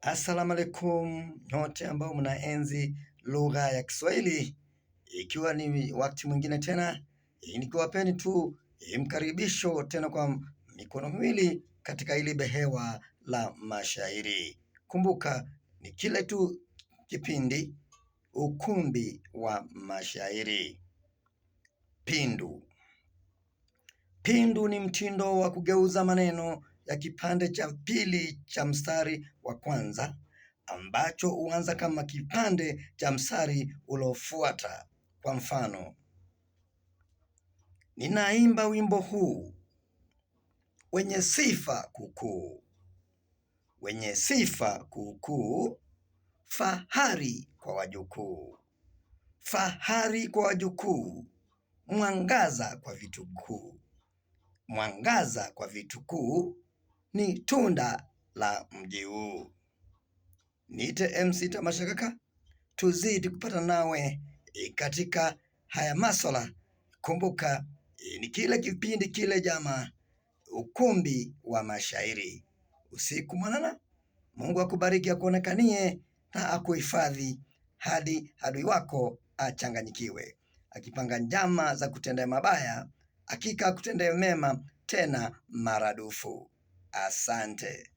Assalamu alaikum nyote ambao mnaenzi lugha ya Kiswahili, ikiwa ni wakati mwingine tena nikiwapeni tu mkaribisho tena kwa mikono miwili katika ile behewa la mashairi. Kumbuka ni kile tu kipindi ukumbi wa mashairi. Pindu. Pindu ni mtindo wa kugeuza maneno ya kipande cha pili cha mstari wa kwanza ambacho huanza kama kipande cha mstari uliofuata. Kwa mfano, ninaimba wimbo huu wenye sifa kuukuu, wenye sifa kuukuu, fahari kwa wajukuu, fahari kwa wajukuu, mwangaza kwa vitukuu. Mwangaza kwa vitukuu ni tunda la mji huu. Niite MC Tamasha Kaka, tuzidi kupata nawe katika haya maswala. Kumbuka ni kile kipindi kile jamaa, ukumbi wa mashairi. Usiku mwanana, Mungu akubariki, akuonekanie na akuhifadhi hadi adui wako achanganyikiwe. Akipanga njama za kutendea mabaya, hakika kutendea mema tena maradufu. Asante.